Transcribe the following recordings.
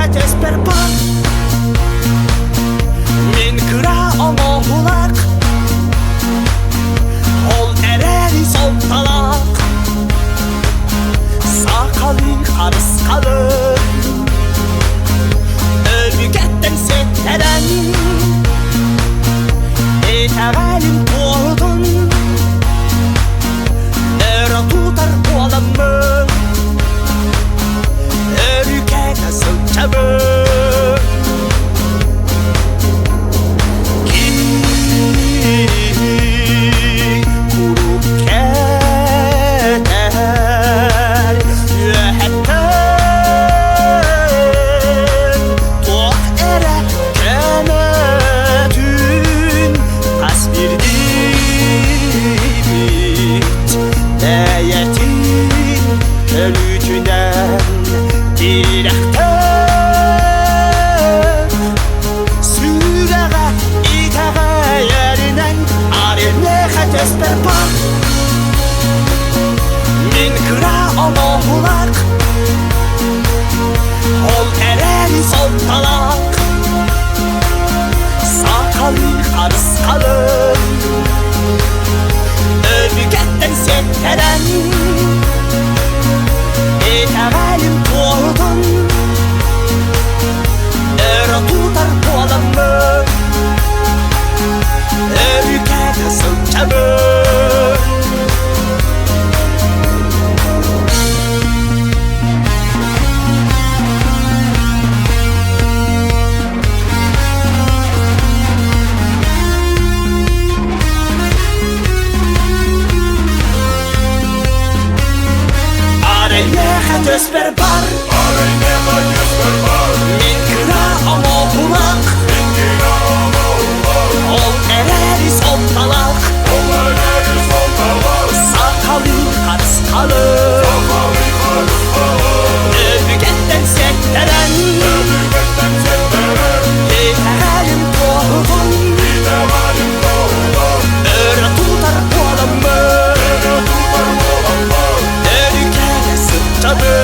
хатес бір бар. Мен кыра оңоғылақ, ол әрәри сол талақ. Сахалин қарысқалын, өлгеттен сеттәрән. Etəğəlim qoğudun, ərə tutar qoğalamı, ərükədə sılçamı. Ki qurub kətər yəhətdən, toq ərə kənətün tasvirdik nəyetin ölücündən direktən sürəğə itəğə yerindən arəmlə xətəs bir bak. Min qıra oğulaq, ol ərəli sol talaq. Sahalin qarısqalın, övgətdən settərən. Etəğəlim qoğudun, ərə tutar qoğalamı, övgətə sılçamı. Xətəs bir bar, min qıra oğulaq, ol ərəli sol talaq. Sahalin qarısqalın, övgətdən settərən. Etəğəlim qoğudun, ərə tutar qoğalamı, ərükədə sılçamı.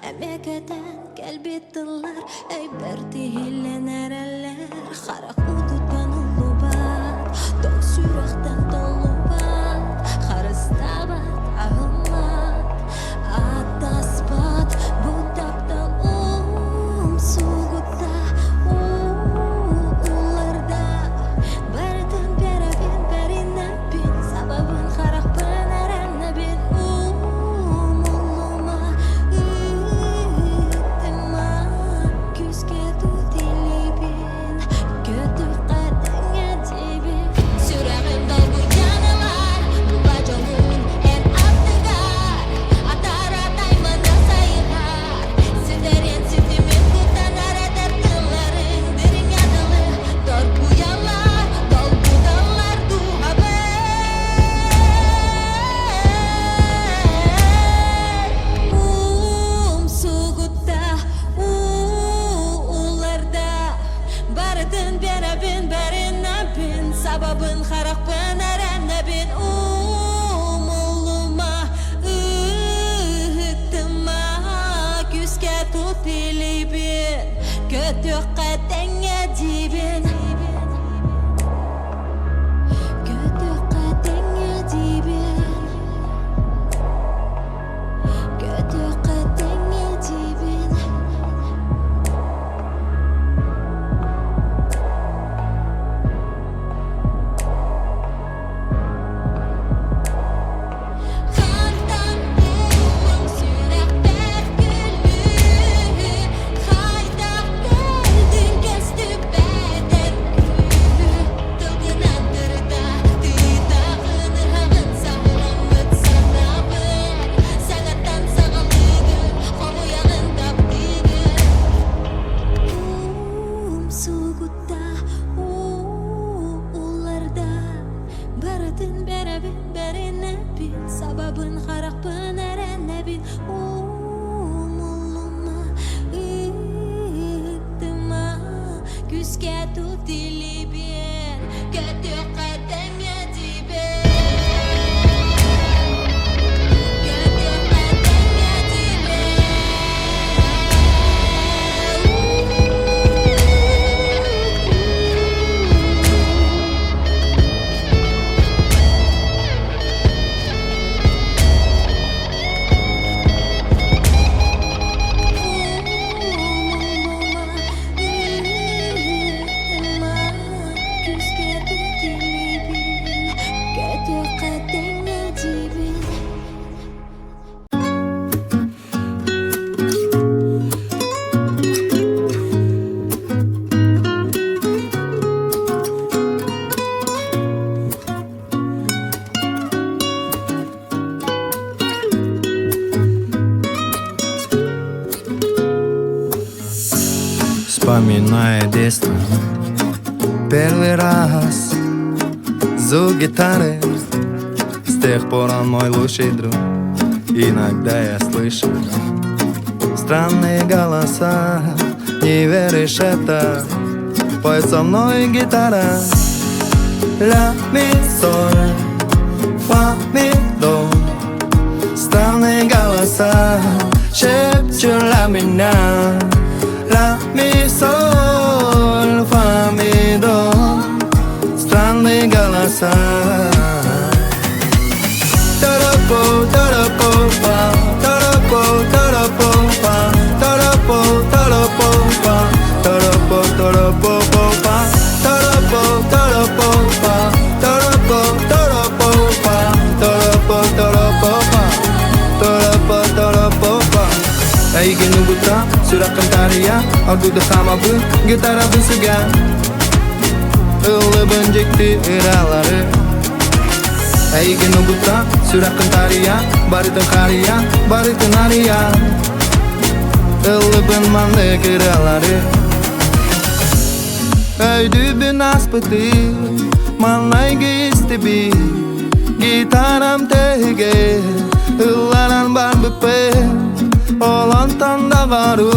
Emekeden kalbi tıllar, ey berdi hillener eller. Xaraq udutdan ulubat, dol sürekten dolubat. Xarıstabat, ahımmat, atasbat. Bu tapta suğutta, ularda. Bardan beri bin, berinden bin. Sababın xaraq pınarana bin. Sürəğim dalga сабабын харақпын әрәнәбин умулума ыттыма күзге тутилибен көтө қатаңа дибен Вспоминая детство, первый раз звук гитары. С тех пор он мой лучший друг. Иногда я слышу странные голоса. Не веришь это? Поет со мной гитара. Ля, ми, соль, фа, ми, до. Странные голоса шепчут для меня. Ля, ми, соль, фа, ми, до. Странные голоса. Торопо, торопо, па, торопо, торопо, па, торопо, торопо, па, торопо, торопо, па, торопо, торопо, па, торопо, торопо, па, торопо, торопо, па, торопо, торопо, па. Айги нугута, суракын тария, ардуды хамабы, гитара бысыга. Ылыбын жекти ырыалары. Айги нугута, суракын тария, барытын хария, барытын ария. Ылыбын манды ырыалары. Өйдүбүн аспыты, манайгы истеби. Гитарам теге, ылларан бар бүппе. Olan tanda varу,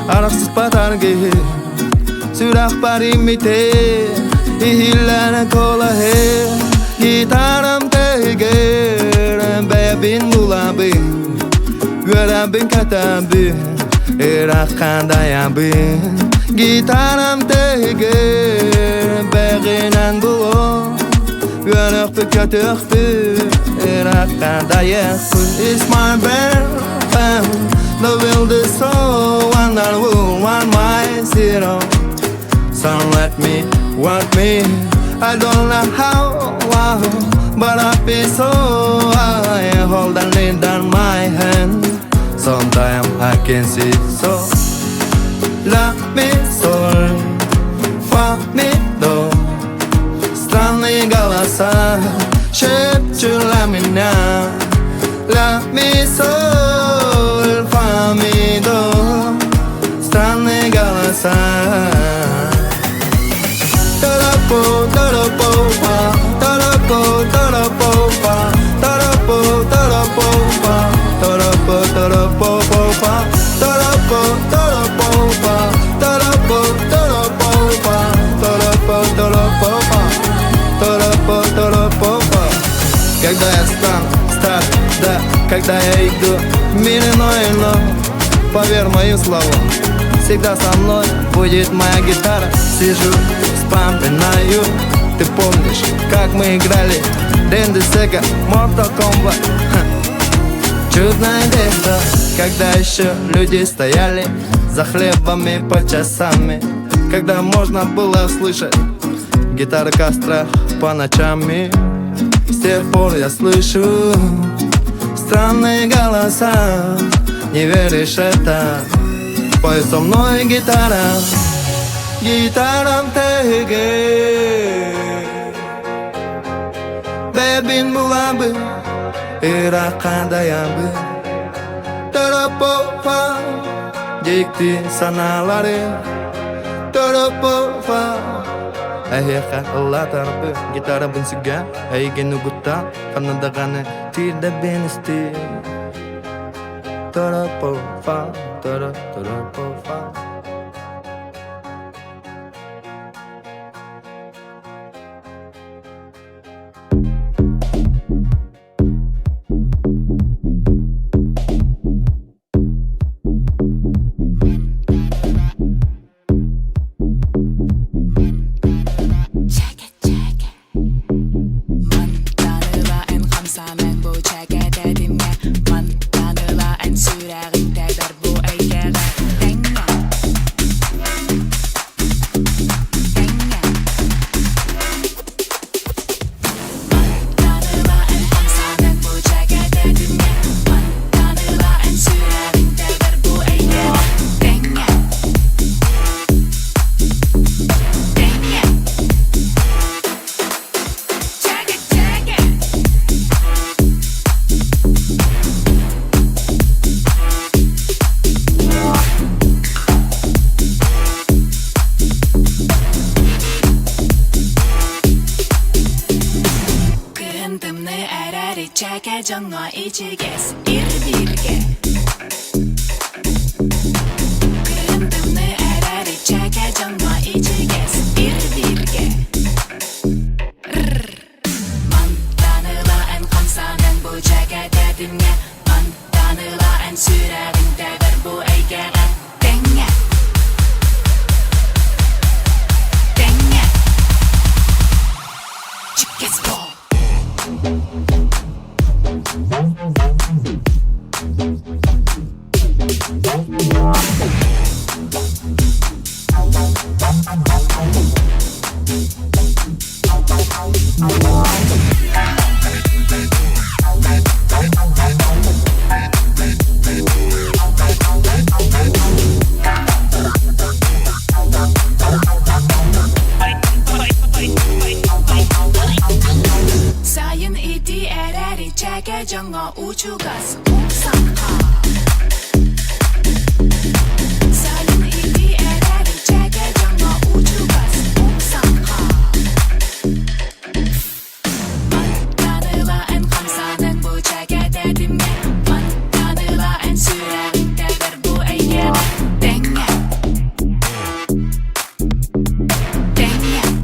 араксыз патарге. Сүрак бар имите, ихилләне колахе. Гитарам тегер, бәбин булабы. Гөрәбин катабы, ираккандайабы. Гитарам тегер, бәгинән було. Гөрәкпі көтөкпі, ираккандайакпы. It's my band, the wildest soul, one that will want my zero. Some let me, want me. I don't know how, but I feel so high. Hold the lid on my hand. Sometimes I can see so. La, mi, sol, fa, mi, do. Странные голоса шепчут для меня. Ля, ми, соль, фа, ми, до. Странные голоса. Торопо, торопо, па, торопо, торопо, па, торопо, торопо, па, торопо, торопо, па, торопо, торопо, па, торопо, торопо, па, торопо, торопо, па, торопо, торопо, па. Когда я стану стар, да, когда я иду мирно, поверь моим словам, всегда со мной будет моя гитара. Сижу, вспоминаю, ты помнишь, как мы играли Дэнди Сега, Mortal Kombat. Чудное детство, когда еще люди стояли за хлебами по часами, когда можно было слышать гитары костра по ночами. С тех пор я слышу странные голоса. Не веришь это? Пой со мной гитара. Гитарам теге. Бэбин булабы, ираккандаябы. Торопо-фа, дикти саналары. Торопо-фа, Айха алла тарапы гитара бунсига айгену гутта канадаганы тирде бенисти тарапо фа тарапо фа. 정화 이지겠어 일비르게 그런 때문에 알아리 차게 정화 이지겠어 일비르게 만단으라 안 감사는 보자가 되든가 만단으라 안 수라든 대በር 보이가 땡야 땡야 죽겠어 사연 이디 에라리 차게 정어 우주가서 옥상파 사연 이디 에라리 차게 정어 우주가서 옥상파 만나느라 안 감사는 보자게 되든가 만나느라 안 수라는 대በር 보이게 땡야 땡야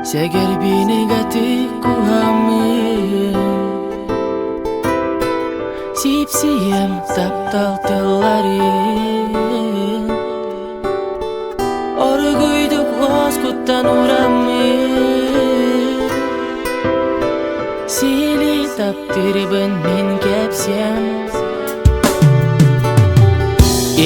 Seger bini gatiku hamil Sip siem taptal tellarin Orguyduk oskuttan uramil Sili taptiribin min kepsem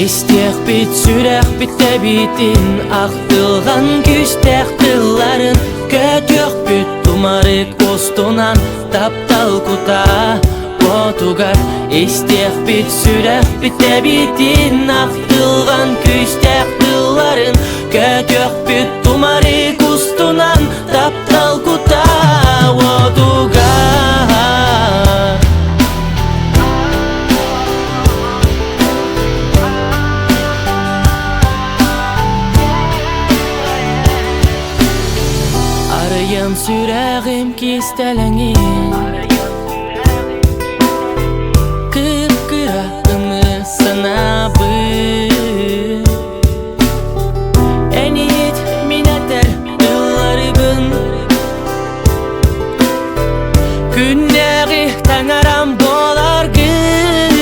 İstiyaq bit sürək bitə bitin Aqtılğan güstəq tılların Kötüq büt tumarık ostunan Taptal kuta botugar İstiyaq bit sürək bitə bitin Aqtılğan güstəq tılların Kötüq büt tumarık ostunan Taptal kuta botugar сүрәгем кистәләңин Кыркырагымы сынабын Әниет минәтәр дылларыбын Күннәғи тәңәрам болар гын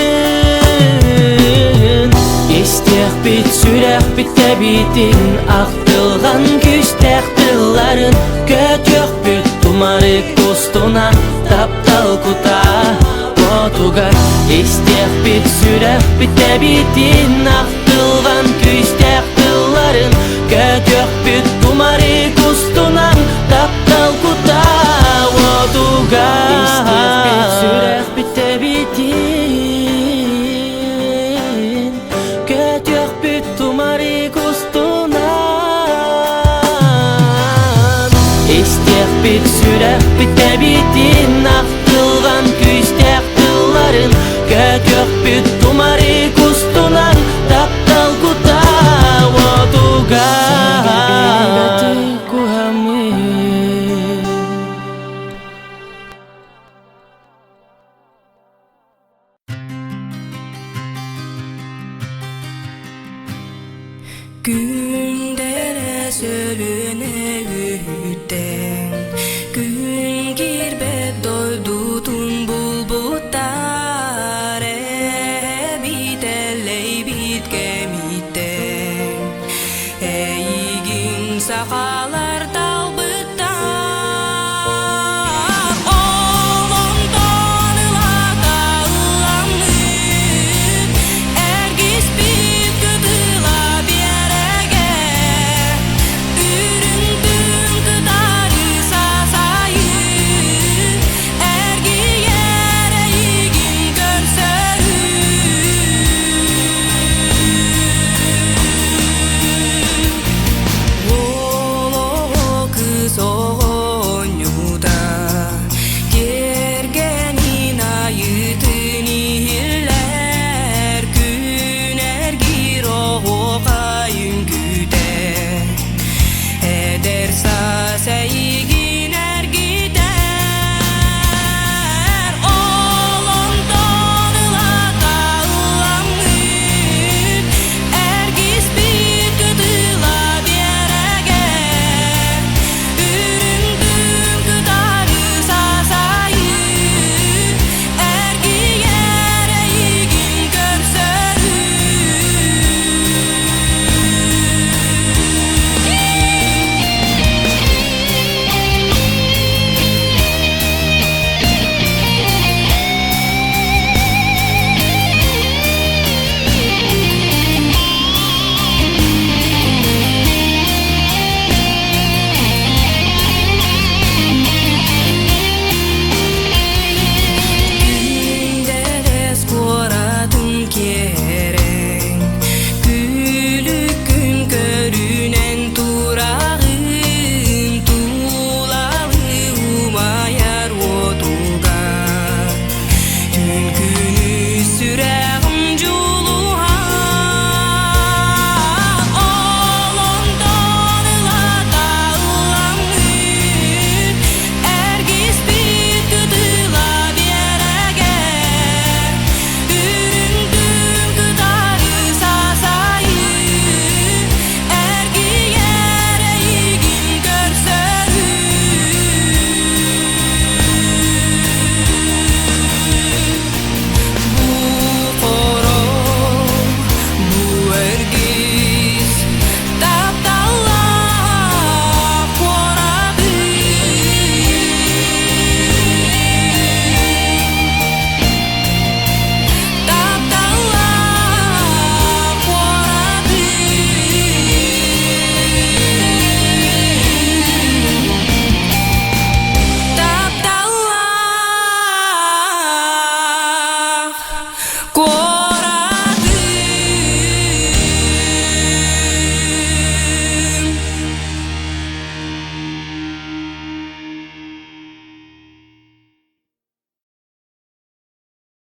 Истех бит сүрәк бит тәбитин Ақтылған күстәк дылларын Көтөк бит тумарык достунан Таптал кута отугар Истех бит сүрәк бит тәбитин Ақтылған күстәк дылларын Көтөк бит тумарык достунан Таптал кута отугар Истех бит сүрәк бит тәбитин Көтөк бит тумарык достунан Истех бит сүрәк бит тәбитин Ақтылған күстәк дылларын Көтөк бит тумарык